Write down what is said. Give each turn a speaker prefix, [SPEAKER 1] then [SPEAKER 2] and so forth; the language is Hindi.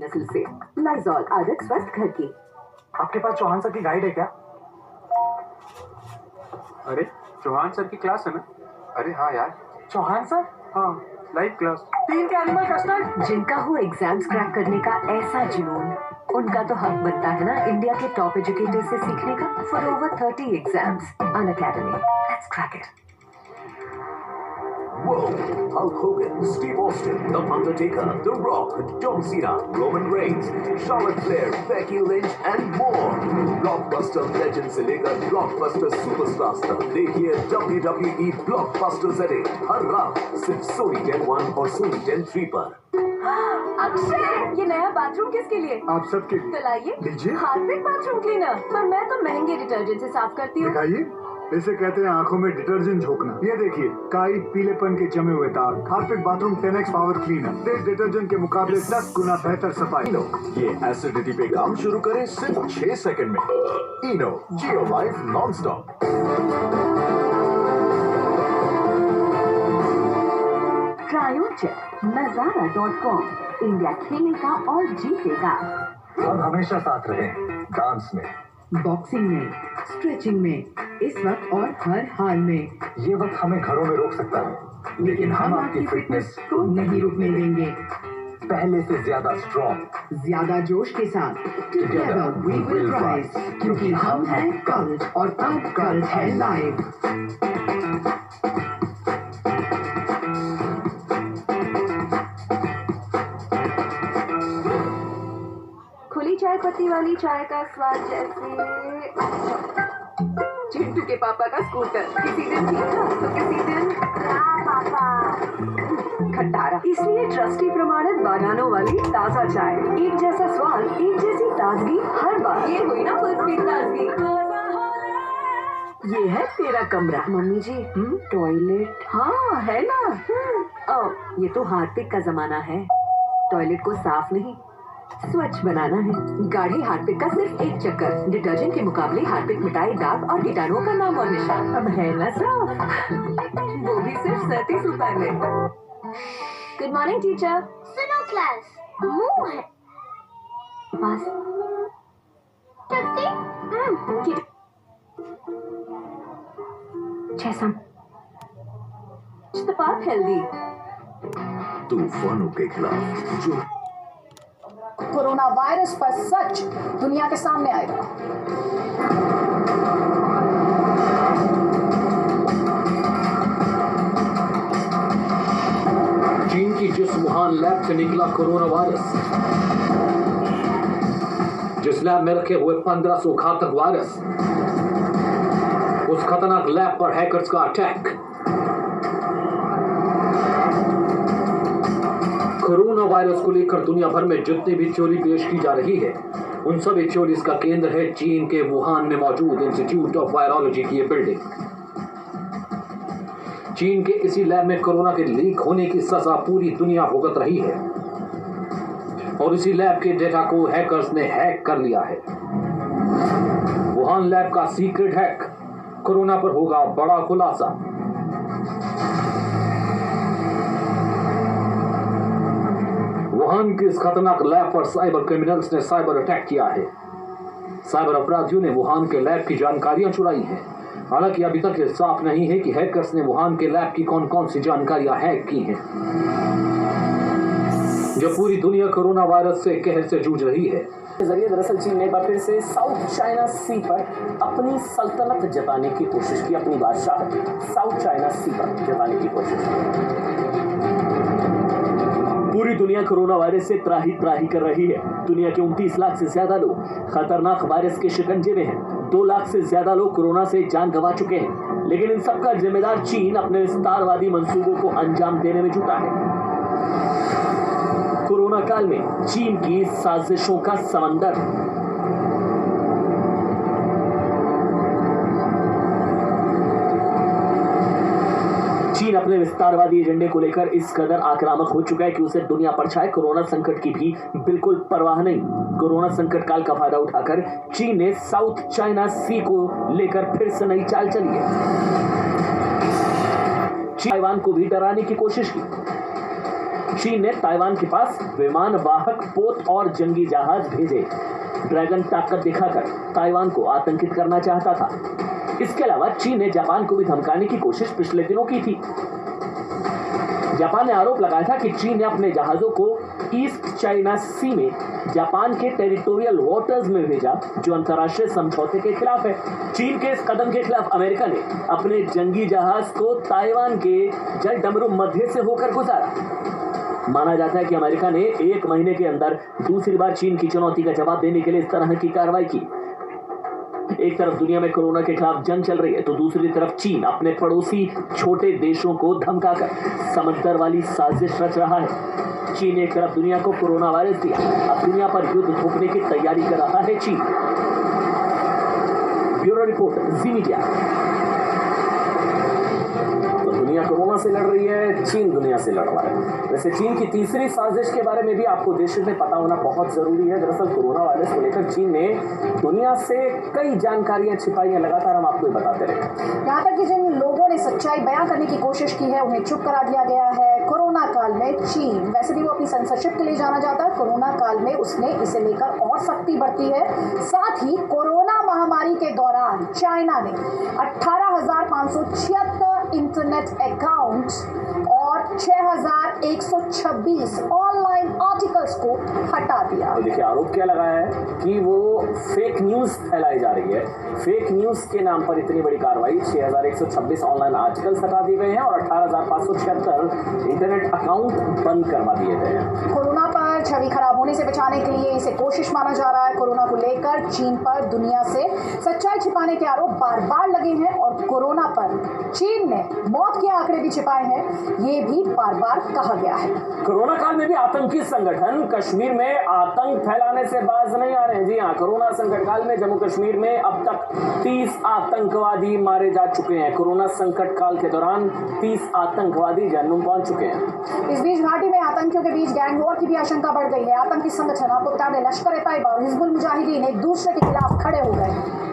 [SPEAKER 1] नस्ल से। लाइजॉल आदत स्वस्थ घर की।
[SPEAKER 2] आपके पास चौहान सर की गाइड है क्या?
[SPEAKER 3] अरे चौहान सर की क्लास है ना?
[SPEAKER 4] अरे हाँ यार,
[SPEAKER 2] चौहान सर?
[SPEAKER 3] हाँ, लाइव क्लास।
[SPEAKER 2] 3 के एनिमल कस्टर्ड।
[SPEAKER 1] जिनका हो एग्जाम्स क्रैक करने का ऐसा जुनून, उनका तो हक बनता है ना इंडिया के टॉप एजुकेटर्स से सीखने का। For over 30 exams, Unacademy, let's crack it.
[SPEAKER 5] Whoa! Hulk Hogan, Steve Austin, The Undertaker, The Rock, John Cena, Roman Reigns, Charlotte Flair, Becky Lynch and more. Blockbuster legend से लेकर blockbuster superstars तक देखिए WWE Blockbuster ZA हर रात सिर्फ Sony Ten 1 और Sony Ten 3 पर।
[SPEAKER 1] अक्षय, ये नया बाथरूम किसके लिए?
[SPEAKER 6] आप सबके लिए।
[SPEAKER 1] तो लाइए,
[SPEAKER 6] लीजिए।
[SPEAKER 1] Harpic bathroom cleaner. पर मैं तो महंगे डिटर्जेंट से साफ करती हूँ।
[SPEAKER 6] दिखाइए, इसे कहते हैं आंखों में डिटर्जेंट झोंकना। ये देखिए, काई, पीलेपन के जमे हुए दाग। Harpic bathroom 10x power cleaner, तेज डिटर्जेंट के मुकाबले 10 गुना बेहतर सफाई।
[SPEAKER 5] इनो, ये एसिडिटी पे काम शुरू करें सिर्फ 6 सेकंड में। इनो, जियो लाइफ नॉन स्टॉप।
[SPEAKER 1] ट्रायोचेक, नजारा.com, इंडिया खेलेगा और जीतेगा।
[SPEAKER 5] हम हमेशा साथ रहे डांस में,
[SPEAKER 1] बॉक्सिंग में, स्ट्रेचिंग में, इस वक्त और हर हाल में।
[SPEAKER 5] ये वक्त हमें घरों में रोक सकता है, लेकिन हम आपकी फिटनेस
[SPEAKER 1] को नहीं रुकने देंगे।
[SPEAKER 5] पहले से ज्यादा स्ट्रॉन्ग,
[SPEAKER 1] ज्यादा जोश के साथ टुगेदर वी विल राइज, क्योंकि हम हैं कल्ट और अब कल्ट है लाइव। खुली चाय पत्ती वाली चाय का स्वाद जैसे चिंटू के पापा का स्कूटर। किसी दिन तीखा तो किसी दिन खटारा। इसलिए ट्रस्टी प्रमाणित बागानों वाली ताजा चाय, एक जैसा स्वाद, एक जैसी ताजगी हर बार। ये हुई ना फुल स्पीड ताजगी। ये है तेरा कमरा। मम्मी जी, टॉयलेट? हाँ है ना। ये तो हार्पिक का जमाना है। टॉयलेट को साफ नहीं, स्वच्छ बनाना है। गाढ़े हार्पिक का सिर्फ एक चक्कर। डिटर्जेंट के मुकाबले हार्पिक मिटाए दाग और कीटाणुओं का नाम और निशान। अब है ना साफ, वो भी सिर्फ 37 रुपए में। Good morning teacher.
[SPEAKER 7] सुनो क्लास, मुंह है
[SPEAKER 1] पास
[SPEAKER 7] टट्टी।
[SPEAKER 1] Chesam. It's the path healthy.
[SPEAKER 5] तूफानों के खिलाफ जो
[SPEAKER 8] कोरोना वायरस पर सच दुनिया के सामने आएगा।
[SPEAKER 9] चीन की जिस वुहान लैब से निकला कोरोना वायरस, जिस लैब में रखे हुए 1500 घातक वायरस, उस खतरनाक लैब पर हैकर्स का अटैक। कोरोना वायरस को लेकर दुनिया भर में जितनी भी थ्योरी पेश की जा रही है, उन सभी थ्योरीज का केंद्र है चीन के वुहान में मौजूद इंस्टीट्यूट ऑफ वायरोलॉजी की ये बिल्डिंग। चीन के इसी लैब में कोरोना के लीक होने की सजा पूरी दुनिया भुगत रही है और इसी लैब के डेटा को हैकर्स ने हैक कर लिया है। वुहान लैब का सीक्रेट हैक, कोरोना पर होगा बड़ा खुलासा। वुहान की इस खतरनाक लैब पर साइबर क्रिमिनल्स ने साइबर अटैक किया है। साइबर अपराधियों ने वुहान के लैब की जानकारियां चुराई हैं। हालांकि अभी तक ये साफ नहीं है कि हैकर्स ने वुहान के लैब की कौन कौन सी जानकारियां हैक की हैं। जो पूरी दुनिया कोरोना वायरस से कहर से जूझ रही है।
[SPEAKER 10] के जरिए दरअसल चीन ने एक बार फिर से साउथ चाइना सी पर अपनी सल्तनत जताने की कोशिश की, अपनी बादशाहत साउथ चाइना सी पर जताने की कोशिश की। पूरी दुनिया कोरोना वायरस से त्राही त्राही कर रही है। दुनिया के 29 लाख से ज्यादा लोग खतरनाक वायरस के शिकंजे में हैं। 2 लाख से ज्यादा लोग कोरोना से जान गंवा चुके हैं। लेकिन इन सबका जिम्मेदार चीन अपने विस्तारवादी मंसूबों को अंजाम देने में जुटा है। कोरोना काल में चीन की साजिशों का समंदर। चीन अपने विस्तारवादी एजेंडे को लेकर इस कदर आक्रामक हो चुका है कि उसे दुनिया पर छाए कोरोना संकट की भी बिल्कुल परवाह नहीं। कोरोना संकट काल का फायदा उठाकर चीन ने साउथ चाइना सी को लेकर फिर से नई चाल चली है। ताइवान को भी डराने की कोशिश की। चीन ने ताइवान के पास विमान वाहक पोत और जंगी जहाज भेजे। ड्रैगन ताकत दिखाकर ताइवान को आतंकित करना चाहता था। इसके अलावा चीन ने जापान को भी धमकाने की कोशिश पिछले दिनों की थी। जापान ने आरोप लगाया था कि चीन ने अपने जहाजों को ईस्ट चाइना सी में जापान के टेरिटोरियल वाटर्स में भेजा, जो अंतर्राष्ट्रीय समझौते के खिलाफ है। चीन के इस कदम के खिलाफ अमेरिका ने अपने जंगी जहाज को ताइवान के जल डमरू मध्य से होकर गुजारा। माना जाता है कि अमेरिका ने 1 महीने के अंदर दूसरी बार चीन की चुनौती का जवाब देने के लिए इस तरह की कार्रवाई की। एक तरफ दुनिया में कोरोना के खिलाफ जंग चल रही है, तो दूसरी तरफ चीन अपने पड़ोसी छोटे देशों को धमकाकर समंदर वाली साजिश रच रहा है। चीन एक तरफ दुनिया को कोरोना वायरस दिया, अब दुनिया पर युद्ध थोपने की तैयारी कर रहा है चीन। ब्यूरो रिपोर्ट, जी मीडिया। दुनिया कोरोना से लड़ रही है, चीन दुनिया से लड़ रहा है। वैसे चीन की तीसरी साजिश के बारे में भी आपको देश में पता होना बहुत जरूरी है। दरअसल कोरोना वायरस को लेकर चीन ने दुनिया से कई जानकारियां छिपाई हैं, लगातार हम आपको बताते रहे।
[SPEAKER 8] यहाँ तक कि जिन लोगों ने सच्चाई बयां करने की कोशिश की है उन्हें चुप करा दिया गया है। कोरोना काल में चीन, वैसे भी वो अपनी सेंसरशिप के लिए जाना जाता है, कोरोना काल में उसने इसे लेकर और सख्ती बरती है। साथ ही कोरोना महामारी के दौरान चाइना ने 18,576 इंटरनेट अकाउंट्स और 6,126 ऑनलाइन आर्टिकल्स को हटा दिया।
[SPEAKER 10] तो देखिए आरोप क्या लगाया है कि वो फेक न्यूज फैलाई जा रही है। फेक न्यूज के नाम पर इतनी बड़ी कार्रवाई, 6,126 ऑनलाइन आर्टिकल्स हटा दिए गए हैं और 18,576 इंटरनेट अकाउंट बंद करवा दिए गए हैं।
[SPEAKER 8] कोरोना पर छवि खराब होने से बचाने के लिए इसे कोशिश माना जा रहा है। कोरोना को लेकर चीन पर दुनिया से सच्चाई छिपाने के आरोप बार बार लगे हैं और कोरोना पर चीन ने मौत के आंकड़े भी छिपाए हैं, ये भी बार बार कहा गया है।
[SPEAKER 10] कोरोना काल में भी आतंकी संगठन कश्मीर में आतंक फैलाने से बाज नहीं आ रहे हैं। जी हाँ, कोरोना संकट काल में जम्मू कश्मीर में अब तक 30 आतंकवादी मारे जा चुके हैं। कोरोना संकट काल के दौरान 30 आतंकवादी जहन्नुम पहुंच चुके हैं।
[SPEAKER 8] इस बीच घाटी में आतंकियों के बीच गैंग वॉर की भी आशंका बढ़ गई है। आतंकी संगठन आपको बता दें, लश्कर-ए-तैयबा और हिजबुल मुजाहिदीन एक दूसरे के खिलाफ खड़े हो गए हैं।